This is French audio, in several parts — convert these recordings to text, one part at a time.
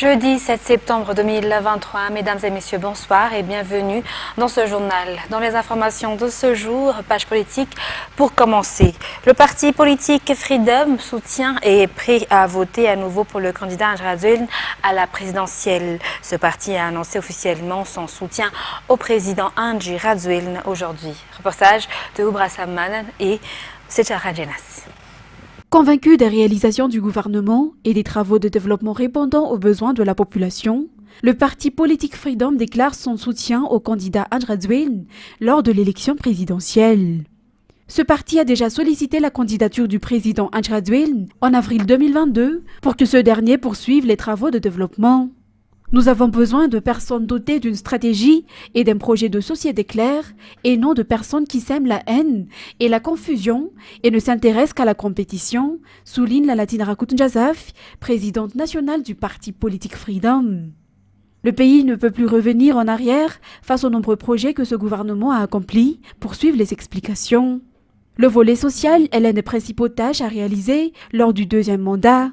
Jeudi 7 septembre 2023, mesdames et messieurs, bonsoir et bienvenue dans ce journal. Dans les informations de ce jour, page politique pour commencer. Le parti politique Freedom soutient et est prêt à voter à nouveau pour le candidat Andry Rajoelina à la présidentielle. Ce parti a annoncé officiellement son soutien au président Andry Rajoelina aujourd'hui. Reportage de Oubra Samman et Sechara Jenas. Convaincu des réalisations du gouvernement et des travaux de développement répondant aux besoins de la population, le parti politique Freedom déclare son soutien au candidat Andry Rajoelina lors de l'élection présidentielle. Ce parti a déjà sollicité la candidature du président Andry Rajoelina en avril 2022 pour que ce dernier poursuive les travaux de développement. Nous avons besoin de personnes dotées d'une stratégie et d'un projet de société clair et non de personnes qui sèment la haine et la confusion et ne s'intéressent qu'à la compétition, souligne la Latina Rakutunjazaf, présidente nationale du parti politique Freedom. Le pays ne peut plus revenir en arrière face aux nombreux projets que ce gouvernement a accomplis, poursuivent les explications. Le volet social est l'une des principaux tâches à réaliser lors du deuxième mandat.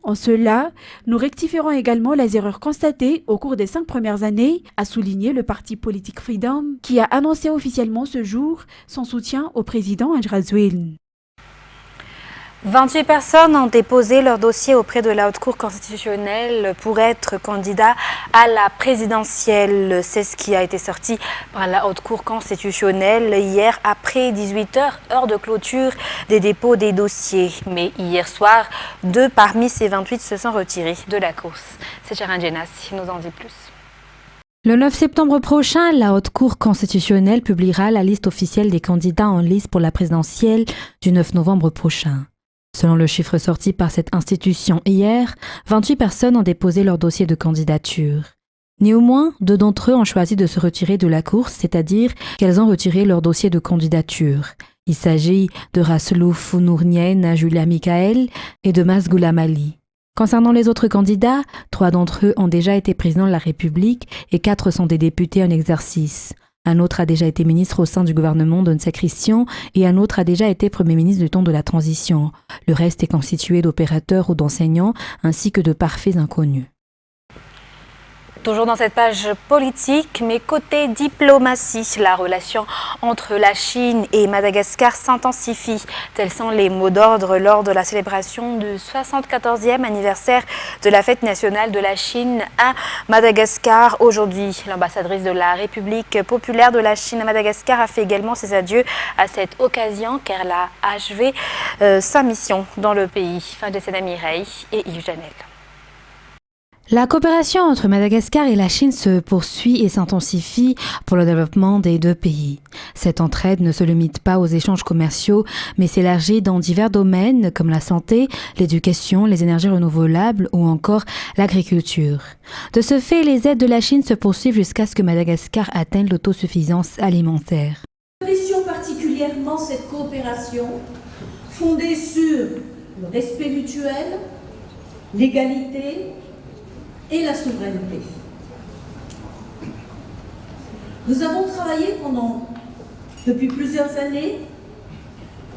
En cela, nous rectifierons également les erreurs constatées au cours des 5 premières années, a souligné le parti politique Freedom, qui a annoncé officiellement ce jour son soutien au président Andry Rajoelina. 28 personnes ont déposé leur dossier auprès de la Haute Cour constitutionnelle pour être candidats à la présidentielle. C'est ce qui a été sorti par la Haute Cour constitutionnelle hier après 18 heures, heure de clôture des dépôts des dossiers. Mais hier soir, 2 parmi ces 28 se sont retirés de la course. C'est Sharon Jenas qui nous en dit plus. Le 9 septembre prochain, la Haute Cour constitutionnelle publiera la liste officielle des candidats en lice pour la présidentielle du 9 novembre prochain. Selon le chiffre sorti par cette institution hier, 28 personnes ont déposé leur dossier de candidature. Néanmoins, 2 d'entre eux ont choisi de se retirer de la course, c'est-à-dire qu'elles ont retiré leur dossier de candidature. Il s'agit de Rasselou Founournien Julia Michael et de Masgoula Ali. Concernant les autres candidats, 3 d'entre eux ont déjà été présidents de la République et 4 sont des députés en exercice. Un autre a déjà été ministre au sein du gouvernement d'Onsa Christian et un autre a déjà été Premier ministre du temps de la transition. Le reste est constitué d'opérateurs ou d'enseignants ainsi que de parfaits inconnus. Toujours dans cette page politique, mais côté diplomatie, la relation entre la Chine et Madagascar s'intensifie. Tels sont les mots d'ordre lors de la célébration du 74e anniversaire de la fête nationale de la Chine à Madagascar. Aujourd'hui, l'ambassadrice de la République populaire de la Chine à Madagascar a fait également ses adieux à cette occasion car elle a achevé sa mission dans le pays. Fin de cette Mireille et Yves Janel. La coopération entre Madagascar et la Chine se poursuit et s'intensifie pour le développement des 2 pays. Cette entraide ne se limite pas aux échanges commerciaux, mais s'élargit dans divers domaines comme la santé, l'éducation, les énergies renouvelables ou encore l'agriculture. De ce fait, les aides de la Chine se poursuivent jusqu'à ce que Madagascar atteigne l'autosuffisance alimentaire. Nous apprécions particulièrement cette coopération fondée sur le respect mutuel, l'égalité et la souveraineté. Nous avons travaillé depuis plusieurs années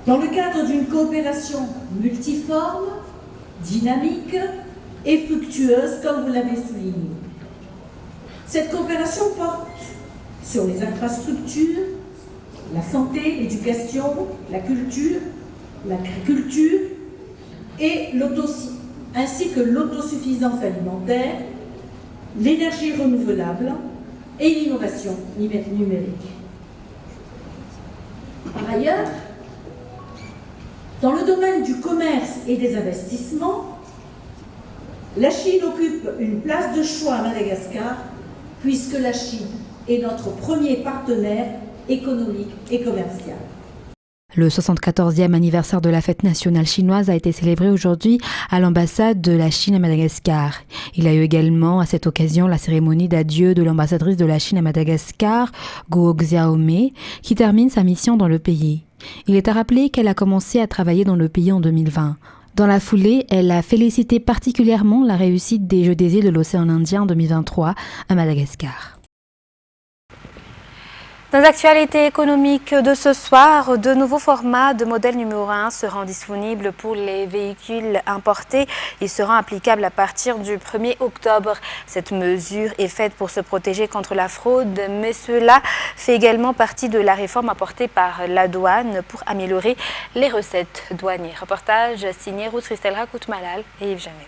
dans le cadre d'une coopération multiforme, dynamique et fructueuse, comme vous l'avez souligné. Cette coopération porte sur les infrastructures, la santé, l'éducation, la culture, l'agriculture et ainsi que l'autosuffisance alimentaire, l'énergie renouvelable et l'innovation numérique. Par ailleurs, dans le domaine du commerce et des investissements, la Chine occupe une place de choix à Madagascar puisque la Chine est notre premier partenaire économique et commercial. Le 74e anniversaire de la fête nationale chinoise a été célébré aujourd'hui à l'ambassade de la Chine à Madagascar. Il y a eu également à cette occasion la cérémonie d'adieu de l'ambassadrice de la Chine à Madagascar, Guo Xiaomei, qui termine sa mission dans le pays. Il est à rappeler qu'elle a commencé à travailler dans le pays en 2020. Dans la foulée, elle a félicité particulièrement la réussite des Jeux des îles de l'océan Indien en 2023 à Madagascar. Dans l'actualité économique de ce soir, de nouveaux formats de modèle numéro 1 seront disponibles pour les véhicules importés. Ils seront applicables à partir du 1er octobre. Cette mesure est faite pour se protéger contre la fraude, mais cela fait également partie de la réforme apportée par la douane pour améliorer les recettes douanières. Reportage signé Ruth Christelle Rakout-Malal et Yves Jamel.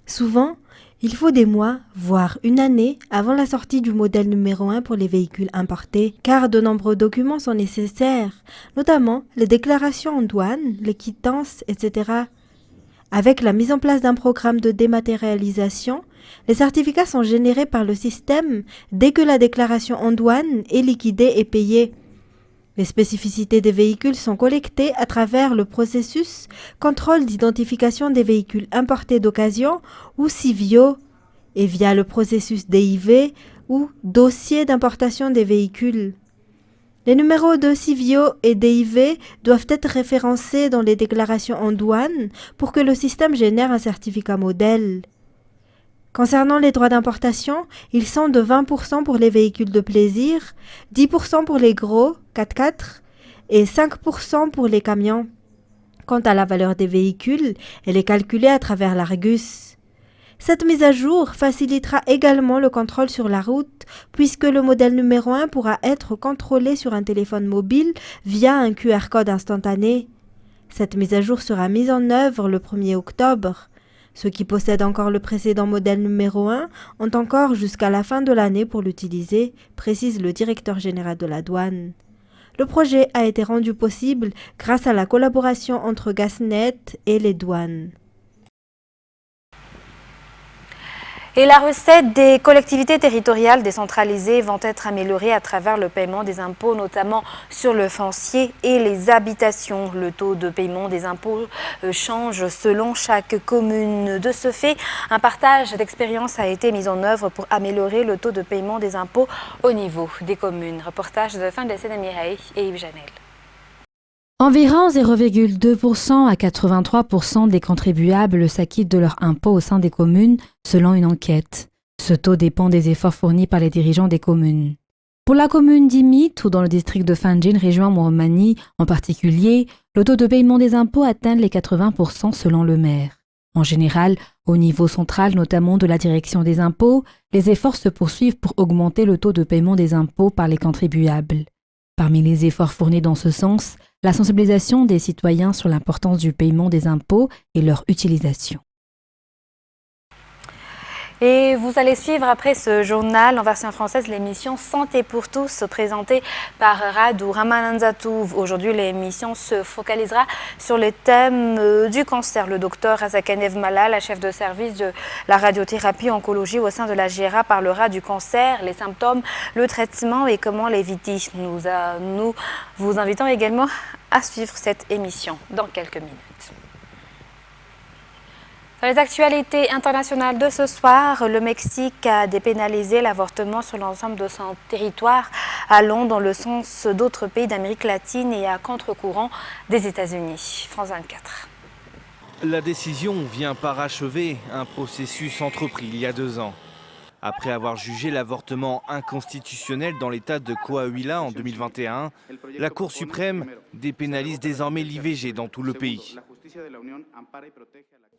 Souvent, il faut des mois, voire une année, avant la sortie du modèle numéro 1 pour les véhicules importés, car de nombreux documents sont nécessaires, notamment les déclarations en douane, les quittances, etc. Avec la mise en place d'un programme de dématérialisation, les certificats sont générés par le système dès que la déclaration en douane est liquidée et payée. Les spécificités des véhicules sont collectées à travers le processus contrôle d'identification des véhicules importés d'occasion ou CIVIO et via le processus DIV ou dossier d'importation des véhicules. Les numéros de CIVIO et DIV doivent être référencés dans les déclarations en douane pour que le système génère un certificat modèle. Concernant les droits d'importation, ils sont de 20% pour les véhicules de plaisir, 10% pour les gros 4x4 et 5% pour les camions. Quant à la valeur des véhicules, elle est calculée à travers l'Argus. Cette mise à jour facilitera également le contrôle sur la route puisque le modèle numéro 1 pourra être contrôlé sur un téléphone mobile via un QR code instantané. Cette mise à jour sera mise en œuvre le 1er octobre. Ceux qui possèdent encore le précédent modèle numéro 1 ont encore jusqu'à la fin de l'année pour l'utiliser, précise le directeur général de la douane. Le projet a été rendu possible grâce à la collaboration entre Gasnet et les douanes. Et la recette des collectivités territoriales décentralisées vont être améliorées à travers le paiement des impôts, notamment sur le foncier et les habitations. Le taux de paiement des impôts change selon chaque commune. De ce fait, un partage d'expérience a été mis en œuvre pour améliorer le taux de paiement des impôts au niveau des communes. Reportage de fin de la Mireille et Yves Janel. Environ 0,2% à 83% des contribuables s'acquittent de leurs impôts au sein des communes, selon une enquête. Ce taux dépend des efforts fournis par les dirigeants des communes. Pour la commune d'Imit ou dans le district de Fanjin, région Mourmani en particulier, le taux de paiement des impôts atteint les 80% selon le maire. En général, au niveau central, notamment de la direction des impôts, les efforts se poursuivent pour augmenter le taux de paiement des impôts par les contribuables. Parmi les efforts fournis dans ce sens, la sensibilisation des citoyens sur l'importance du paiement des impôts et leur utilisation. Et vous allez suivre après ce journal en version française l'émission Santé pour tous présentée par Radou Ramananzatouv. Aujourd'hui, l'émission se focalisera sur les thèmes du cancer. Le docteur Azakanev Malal, la chef de service de la radiothérapie oncologie au sein de la GERA, parlera du cancer, les symptômes, le traitement et comment l'éviter. Nous vous invitons également à suivre cette émission dans quelques minutes. Dans les actualités internationales de ce soir, le Mexique a dépénalisé l'avortement sur l'ensemble de son territoire, allant dans le sens d'autres pays d'Amérique latine et à contre-courant des États-Unis. France 24. La décision vient parachever un processus entrepris il y a 2 ans. Après avoir jugé l'avortement inconstitutionnel dans l'état de Coahuila en 2021, la Cour suprême dépénalise désormais l'IVG dans tout le pays.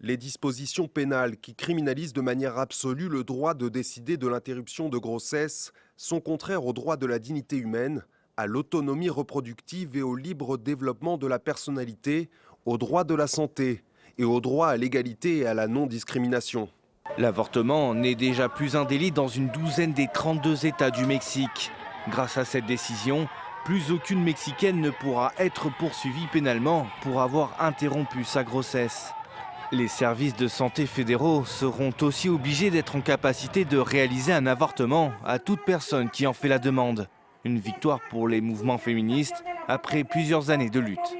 Les dispositions pénales qui criminalisent de manière absolue le droit de décider de l'interruption de grossesse sont contraires au droit de la dignité humaine, à l'autonomie reproductive et au libre développement de la personnalité, au droit de la santé et au droit à l'égalité et à la non-discrimination. L'avortement n'est déjà plus un délit dans une douzaine des 32 États du Mexique. Grâce à cette décision, plus aucune Mexicaine ne pourra être poursuivie pénalement pour avoir interrompu sa grossesse. Les services de santé fédéraux seront aussi obligés d'être en capacité de réaliser un avortement à toute personne qui en fait la demande. Une victoire pour les mouvements féministes après plusieurs années de lutte.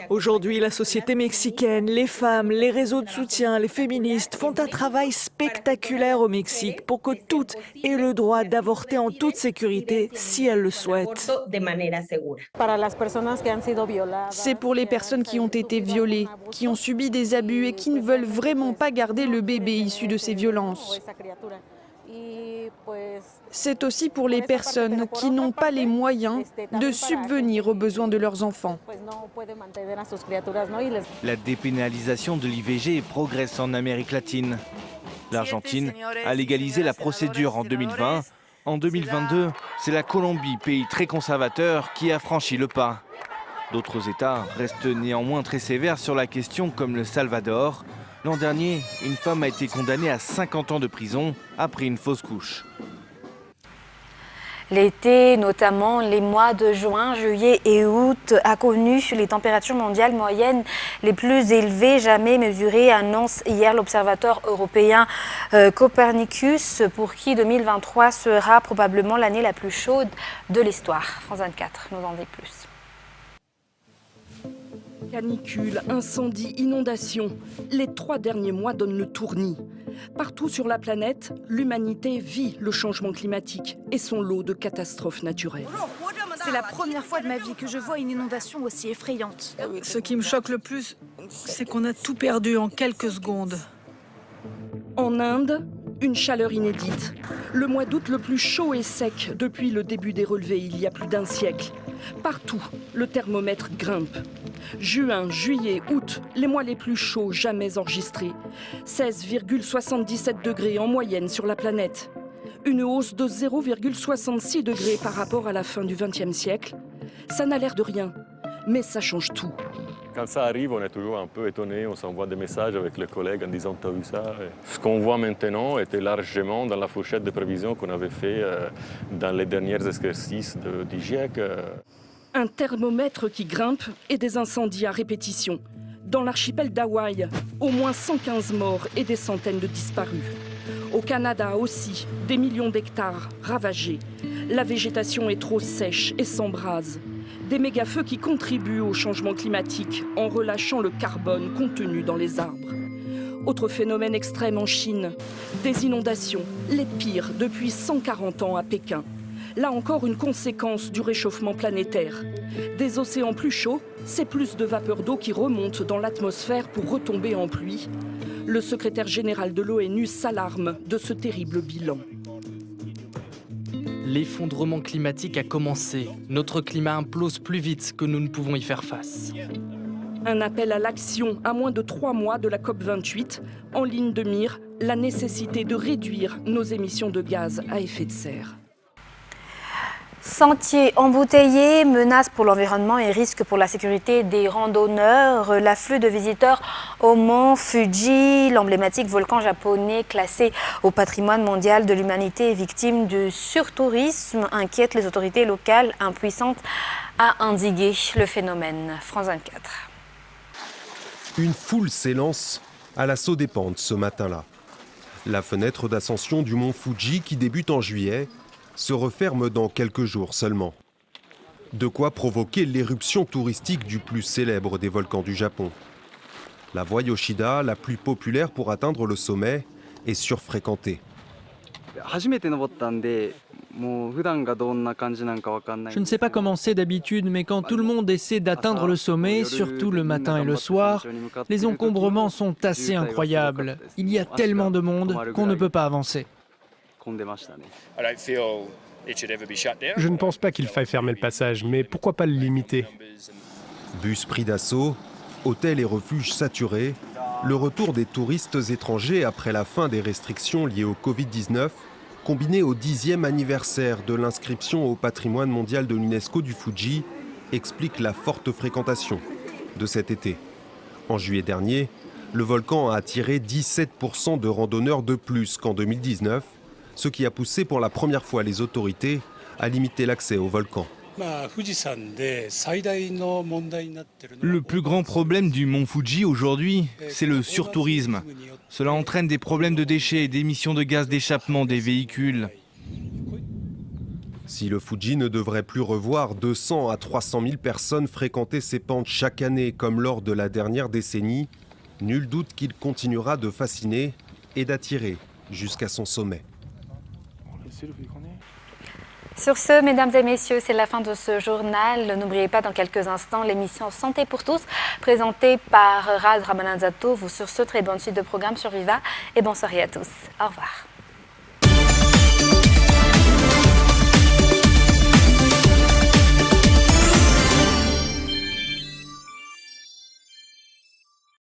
Aujourd'hui, la société mexicaine, les femmes, les réseaux de soutien, les féministes font un travail spectaculaire au Mexique pour que toutes aient le droit d'avorter en toute sécurité si elles le souhaitent. C'est pour les personnes qui ont été violées, qui ont subi des abus et qui ne veulent vraiment pas garder le bébé issu de ces violences. C'est aussi pour les personnes qui n'ont pas les moyens de subvenir aux besoins de leurs enfants. La dépénalisation de l'IVG progresse en Amérique latine. L'Argentine a légalisé la procédure en 2020. En 2022, c'est la Colombie, pays très conservateur, qui a franchi le pas. D'autres États restent néanmoins très sévères sur la question, comme le Salvador. L'an dernier, une femme a été condamnée à 50 ans de prison après une fausse couche. L'été, notamment les mois de juin, juillet et août, a connu les températures mondiales moyennes les plus élevées jamais mesurées, annonce hier l'Observatoire européen Copernicus, pour qui 2023 sera probablement l'année la plus chaude de l'histoire. France 24 nous en dit plus. Canicule, incendies, inondations, les 3 derniers mois donnent le tournis. Partout sur la planète, l'humanité vit le changement climatique et son lot de catastrophes naturelles. C'est la première fois de ma vie que je vois une inondation aussi effrayante. Ce qui me choque le plus, c'est qu'on a tout perdu en quelques secondes. En Inde, une chaleur inédite. Le mois d'août le plus chaud et sec depuis le début des relevés il y a plus d'un siècle. Partout, le thermomètre grimpe. Juin, juillet, août, les mois les plus chauds jamais enregistrés. 16,77 degrés en moyenne sur la planète. Une hausse de 0,66 degrés par rapport à la fin du XXe siècle. Ça n'a l'air de rien, mais ça change tout. Quand ça arrive, on est toujours un peu étonné, on s'envoie des messages avec les collègues en disant « t'as vu ça ?» Ce qu'on voit maintenant était largement dans la fourchette de prévisions qu'on avait fait dans les derniers exercices du GIEC. Un thermomètre qui grimpe et des incendies à répétition. Dans l'archipel d'Hawaï, au moins 115 morts et des centaines de disparus. Au Canada aussi, des millions d'hectares ravagés. La végétation est trop sèche et s'embrase. Des méga-feux qui contribuent au changement climatique en relâchant le carbone contenu dans les arbres. Autre phénomène extrême en Chine, des inondations, les pires depuis 140 ans à Pékin. Là encore, une conséquence du réchauffement planétaire. Des océans plus chauds, c'est plus de vapeur d'eau qui remonte dans l'atmosphère pour retomber en pluie. Le secrétaire général de l'ONU s'alarme de ce terrible bilan. L'effondrement climatique a commencé. Notre climat implose plus vite que nous ne pouvons y faire face. Un appel à l'action à moins de 3 mois de la COP28. En ligne de mire, la nécessité de réduire nos émissions de gaz à effet de serre. Sentiers embouteillés, menaces pour l'environnement et risques pour la sécurité des randonneurs. L'afflux de visiteurs au mont Fuji, l'emblématique volcan japonais classé au patrimoine mondial de l'humanité et victime du surtourisme, inquiète les autorités locales impuissantes à endiguer le phénomène. France 24. Une foule s'élance à l'assaut des pentes ce matin-là. La fenêtre d'ascension du mont Fuji, qui débute en juillet, se referme dans quelques jours seulement. De quoi provoquer l'éruption touristique du plus célèbre des volcans du Japon. La voie Yoshida, la plus populaire pour atteindre le sommet, est surfréquentée. Je ne sais pas comment c'est d'habitude, mais quand tout le monde essaie d'atteindre le sommet, surtout le matin et le soir, les encombrements sont assez incroyables. Il y a tellement de monde qu'on ne peut pas avancer. Je ne pense pas qu'il faille fermer le passage, mais pourquoi pas le limiter? Bus pris d'assaut, hôtels et refuges saturés, le retour des touristes étrangers après la fin des restrictions liées au Covid-19, combiné au 10e anniversaire de l'inscription au patrimoine mondial de l'UNESCO du Fuji, explique la forte fréquentation de cet été. En juillet dernier, le volcan a attiré 17% de randonneurs de plus qu'en 2019, ce qui a poussé pour la première fois les autorités à limiter l'accès au volcan. Le plus grand problème du mont Fuji aujourd'hui, c'est le surtourisme. Cela entraîne des problèmes de déchets et d'émissions de gaz d'échappement des véhicules. Si le Fuji ne devrait plus revoir 200 à 300 000 personnes fréquenter ses pentes chaque année comme lors de la dernière décennie, nul doute qu'il continuera de fasciner et d'attirer jusqu'à son sommet. Sur ce, mesdames et messieurs, c'est la fin de ce journal. N'oubliez pas dans quelques instants l'émission Santé pour tous, présentée par Rad Ramananzato. Vous sur ce, très bonne suite de programmes sur Viva et bonne soirée à tous. Au revoir.